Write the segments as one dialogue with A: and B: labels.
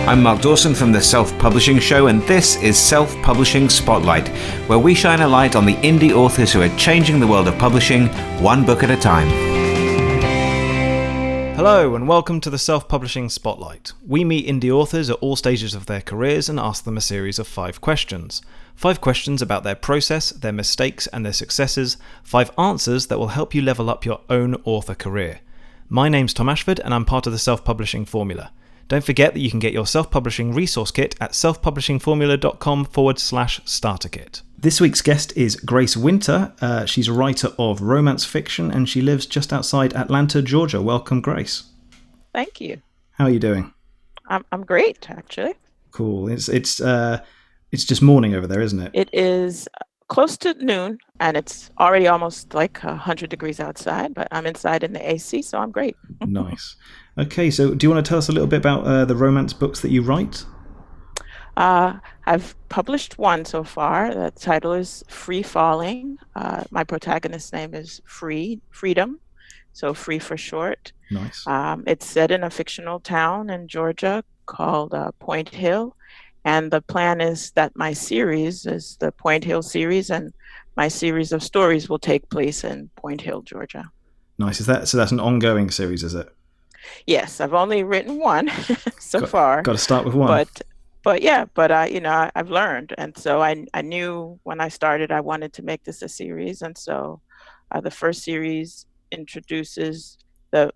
A: I'm Mark Dawson from the Self-Publishing Show, and this is Self-Publishing Spotlight, where we shine a light on the indie authors who are changing the world of publishing, one book at a time.
B: Hello and welcome to the Self-Publishing Spotlight. We meet indie authors at all stages of their careers and ask them a series of 5 questions. 5 questions about their process, their mistakes and their successes. 5 answers that will help you level up your own author career. My name's Tom Ashford and I'm part of the Self-Publishing Formula. Don't forget that you can get your self-publishing resource kit at selfpublishingformula.com/starter kit. This week's guest is Grace Wynter. She's a writer of romance fiction and she lives just outside Atlanta, Georgia. Welcome, Grace.
C: Thank you.
B: How are you doing?
C: I'm great, actually.
B: Cool. It's just morning over there, isn't it?
C: It is close to noon and it's already almost like 100 degrees outside, but I'm inside in the AC, so I'm great.
B: Nice. Okay, so do you want to tell us a little bit about the romance books that you write?
C: I've published one so far. The title is Free Falling. My protagonist's name is Freedom, so Free for short.
B: Nice.
C: It's set in a fictional town in Georgia called Point Hill, and the plan is that my series is the Point Hill series, and my series of stories will take place in Point Hill, Georgia.
B: Nice. So that's an ongoing series, is it?
C: Yes, I've only written one so far.
B: Got to start with one.
C: But I've learned, and so I knew when I started I wanted to make this a series, and so the first series introduces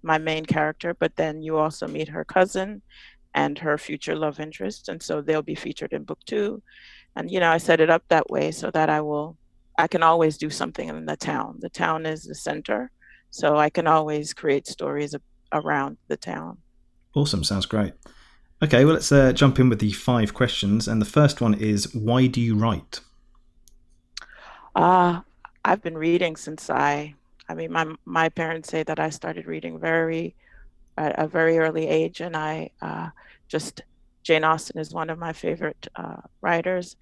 C: my main character, but then you also meet her cousin and her future love interest, and so they'll be featured in book 2. And I set it up that way so that I can always do something in the town. The town is the center, so I can always create stories around the town.
B: Awesome, sounds great. Okay, well, let's jump in with the 5 questions. And the first one is, why do you write?
C: I've been reading since my parents say that I started reading at a very early age. And Jane Austen is one of my favorite writers.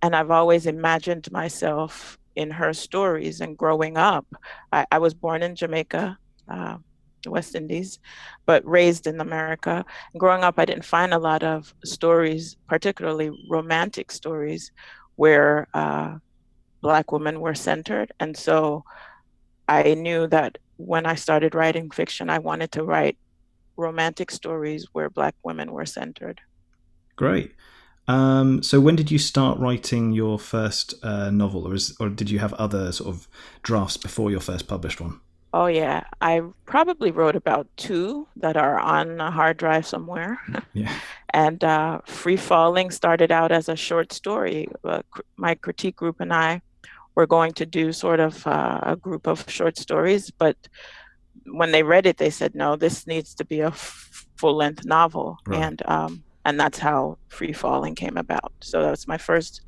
C: And I've always imagined myself in her stories. And growing up, I was born in Jamaica, West Indies, but raised in America. Growing up, I didn't find a lot of stories, particularly romantic stories, where Black women were centered. And so I knew that when I started writing fiction, I wanted to write romantic stories where Black women were centered.
B: Great. So when did you start writing your first novel, or did you have other sort of drafts before your first published one?
C: Oh, yeah. I probably wrote about 2 that are on a hard drive somewhere.
B: Yeah.
C: And Free Falling started out as a short story. My critique group and I were going to do sort of a group of short stories, but when they read it, they said, no, this needs to be a full-length novel. Right. And that's how Free Falling came about. So that was my first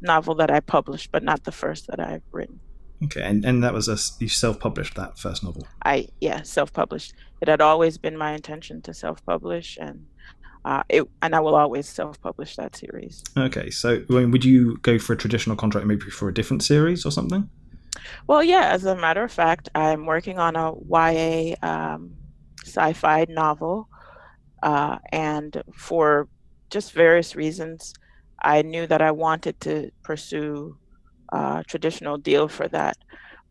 C: novel that I published, but not the first that I've written.
B: Okay, and that was you self-published that first novel?
C: Self-published. It had always been my intention to self-publish, and I will always self-publish that series.
B: Okay, so would you go for a traditional contract maybe for a different series or something?
C: Well, yeah, as a matter of fact, I'm working on a YA sci-fi novel, and for just various reasons, I knew that I wanted to pursue traditional deal for that,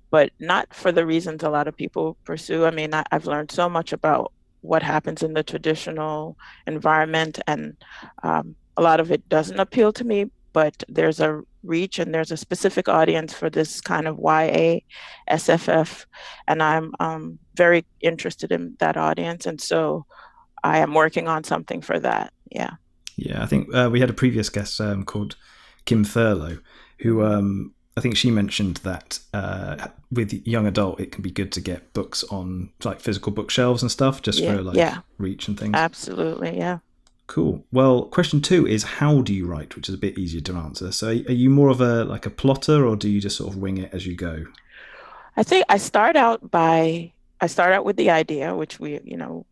C: but not for the reasons a lot of people pursue. I mean, I've learned so much about what happens in the traditional environment, and a lot of it doesn't appeal to me, but there's a reach and there's a specific audience for this kind of YA SFF, and I'm very interested in that audience, and so I am working on something for that. Yeah,
B: I think we had a previous guest called Kim Thurlow, who I think she mentioned that with young adult, it can be good to get books on like physical bookshelves and stuff, just for reach and things.
C: Absolutely, yeah.
B: Cool. Well, question 2 is, how do you write, which is a bit easier to answer. So are you more of a plotter, or do you just sort of wing it as you go?
C: I think I start out with the idea, which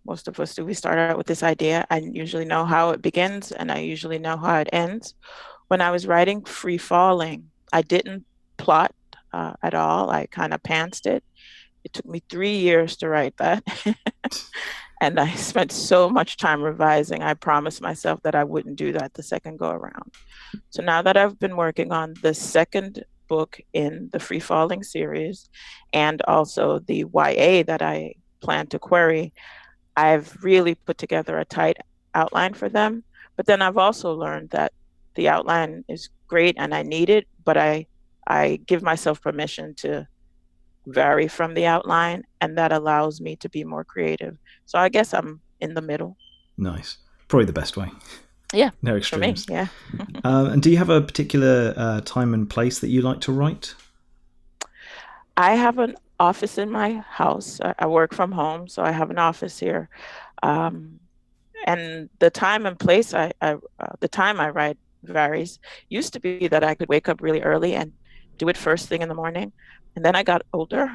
C: most of us do. We start out with this idea. I usually know how it begins and I usually know how it ends. When I was writing Free Falling, I didn't plot at all. I kind of pantsed it. It took me 3 years to write that. And I spent so much time revising. I promised myself that I wouldn't do that the second go around. So now that I've been working on the second book in the Free Falling series and also the YA that I plan to query, I've really put together a tight outline for them. But then I've also learned that the outline is great and I need it, but I give myself permission to vary from the outline, and that allows me to be more creative. So I guess I'm in the middle.
B: Nice. Probably the best way.
C: Yeah.
B: No extremes.
C: For me, yeah.
B: And do you have a particular time and place that you like to write?
C: I have an office in my house. I work from home, so I have an office here. Um, and the time and place the time I write varies. Used to be that I could wake up really early and do it first thing in the morning. And then I got older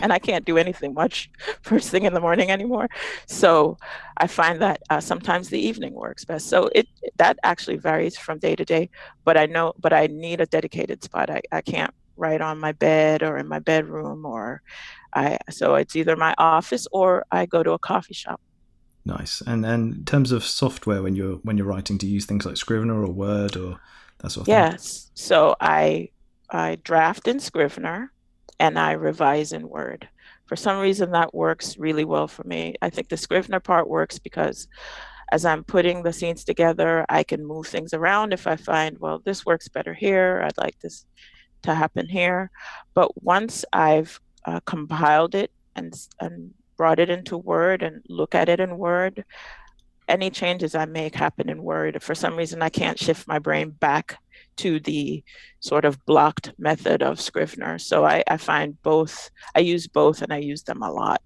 C: and I can't do anything much first thing in the morning anymore. So I find that sometimes the evening works best. So that actually varies from day to day, but I need a dedicated spot. I can't write on my bed or in my bedroom so it's either my office or I go to a coffee shop.
B: Nice. And in terms of software, when you're writing, do you use things like Scrivener or Word or that sort of thing?
C: Yes. So I draft in Scrivener and I revise in Word. For some reason, that works really well for me. I think the Scrivener part works because as I'm putting the scenes together, I can move things around if I find, well, this works better here. I'd like this to happen here. But once I've compiled it and brought it into Word and look at it in Word, any changes I make happen in Word. For some reason, I can't shift my brain back to the sort of blocked method of Scrivener. So I find both, I use both and I use them a lot.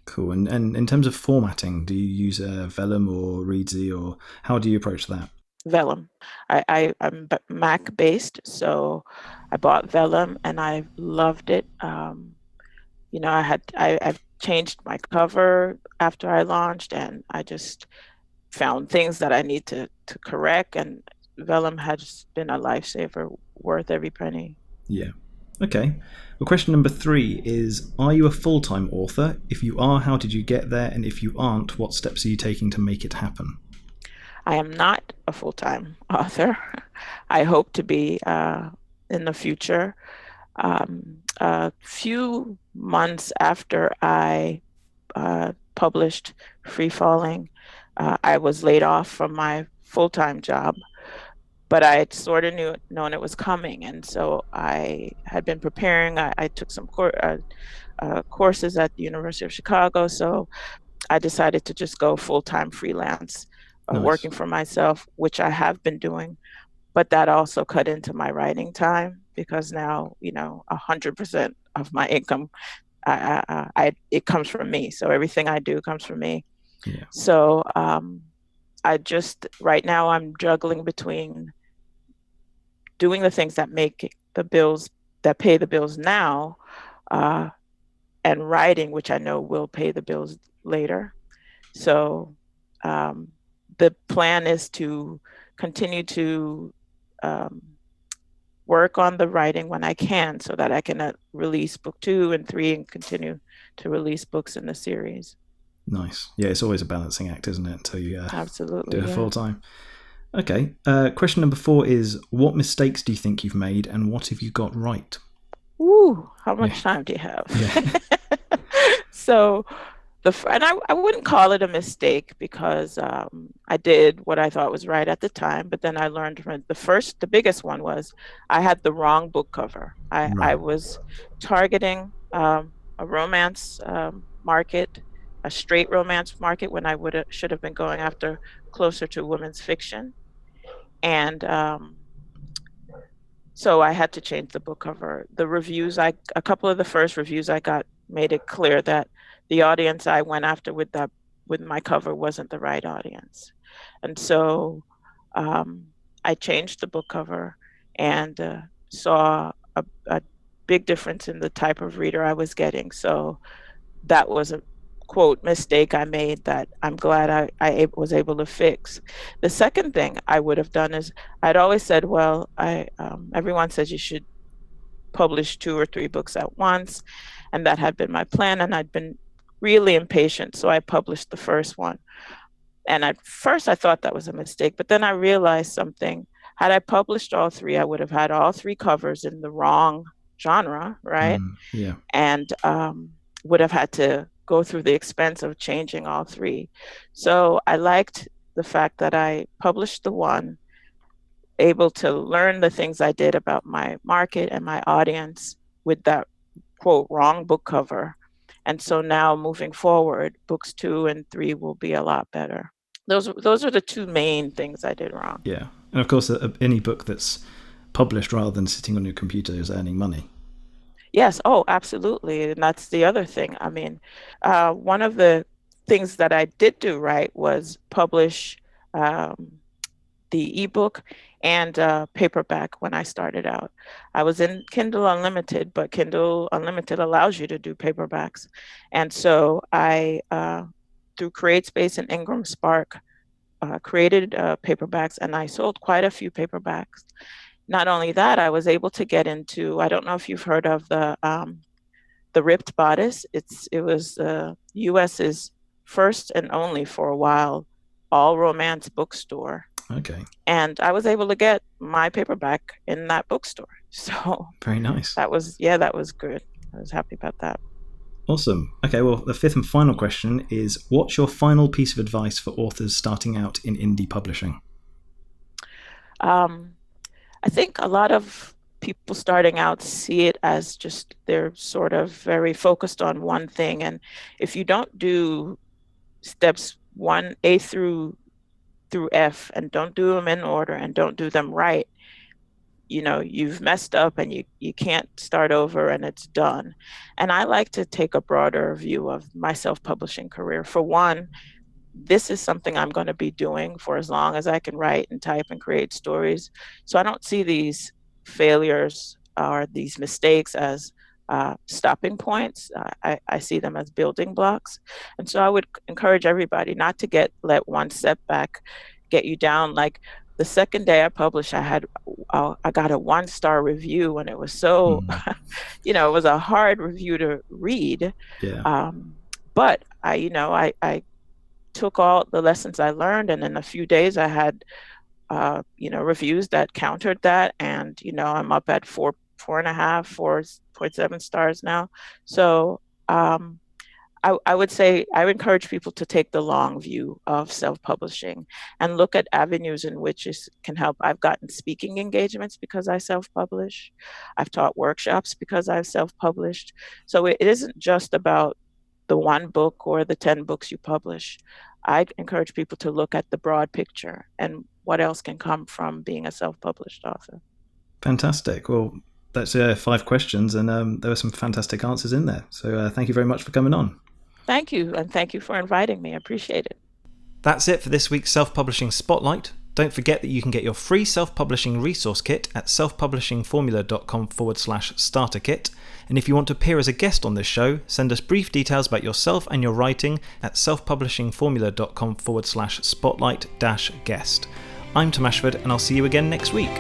B: Cool. And in terms of formatting, do you use Vellum or Reedsy, or how do you approach that?
C: Vellum. I'm Mac based, so I bought Vellum and I loved it. I've changed my cover after I launched, and I just found things that I need to correct, and Vellum has been a lifesaver, worth every penny.
B: Yeah. Okay. Well, question number 3 is, are you a full-time author? If you are, how did you get there? And if you aren't, what steps are you taking to make it happen?
C: I am not a full-time author. I hope to be in the future. A few months after I published Free Falling, I was laid off from my full-time job, but I had sort of known it was coming. And so I had been preparing. I took some courses at the University of Chicago. So I decided to just go full-time freelance,
B: Nice.
C: working for myself, which I have been doing. But that also cut into my writing time because now, 100% of my income, it comes from me. So everything I do comes from me.
B: Yeah.
C: So right now I'm juggling between doing the things that pay the bills now, and writing, which I know will pay the bills later. So the plan is to continue to work on the writing when I can, so that I can release book 2 and 3 and continue to release books in the series.
B: Nice. Yeah, it's always a balancing act, isn't it? Until you
C: Absolutely,
B: do it full time. Okay. Question number 4 is, what mistakes do you think you've made, and what have you got right?
C: Ooh, how much time do you have?
B: Yeah.
C: So I wouldn't call it a mistake because I did what I thought was right at the time, but then I learned from the biggest one was I had the wrong book cover. I was targeting a romance market, a straight romance market, when I should have been going after closer to women's fiction. And so I had to change the book cover. A couple of the first reviews I got made it clear that the audience I went after with my cover wasn't the right audience. And so I changed the book cover and saw a big difference in the type of reader I was getting. So that was a quote mistake I made that I'm glad I was able to fix. The second thing I would have done is I'd always said, well, everyone says you should publish 2 or 3 books at once. And that had been my plan. And I'd been really impatient. So I published the first one. And at first I thought that was a mistake, but then I realized something. Had I published all three, I would have had all three covers in the wrong genre, right?
B: Yeah.
C: And would have had to go through the expense of changing all three. So I liked the fact that I published the one, able to learn the things I did about my market and my audience with that quote wrong book cover. And so now moving forward, books 2 and 3 will be a lot better. Those are the two main things I did wrong.
B: Yeah. And of course, any book that's published rather than sitting on your computer is earning money.
C: Yes. Oh, absolutely. And that's the other thing. I mean, one of the things that I did do right was publish the ebook and paperback when I started out. I was in Kindle Unlimited, but Kindle Unlimited allows you to do paperbacks. And so I, through CreateSpace and Ingram Spark, created paperbacks, and I sold quite a few paperbacks. Not only that, I was able to get into, I don't know if you've heard of the Ripped Bodice. It was US's first and only, for a while, all romance bookstore.
B: Okay.
C: And I was able to get my paperback in that bookstore. So
B: very nice.
C: That was good. I was happy about that.
B: Awesome. Okay, well, the fifth and final question is, what's your final piece of advice for authors starting out in indie publishing?
C: I think a lot of people starting out see it as just they're sort of very focused on one thing. And if you don't do steps 1A through F and don't do them in order and don't do them right, you've messed up and you can't start over and it's done. And I like to take a broader view of my self-publishing career. For one, this is something I'm going to be doing for as long as I can write and type and create stories. So I don't see these failures or these mistakes as stopping points. I see them as building blocks. And so I would encourage everybody not to let one setback get you down. Like the second day I published, I got a 1-star review, and it was so, it was a hard review to read.
B: Yeah.
C: But I took all the lessons I learned, and in a few days I had, reviews that countered that, and I'm up at 4.7 stars now. So I would say I would encourage people to take the long view of self-publishing and look at avenues in which it can help. I've gotten speaking engagements because I self-publish. I've taught workshops because I've self-published. So it isn't just about the one book or the 10 books you publish. I encourage people to look at the broad picture and what else can come from being a self-published author.
B: Fantastic. Well, that's 5 questions, and there were some fantastic answers in there. So thank you very much for coming on.
C: Thank you, and thank you for inviting me. I appreciate it.
B: That's it for this week's Self-Publishing Spotlight. Don't forget that you can get your free self-publishing resource kit at selfpublishingformula.com/starter kit. And if you want to appear as a guest on this show, send us brief details about yourself and your writing at selfpublishingformula.com/spotlight-guest. I'm Tom Ashford, and I'll see you again next week.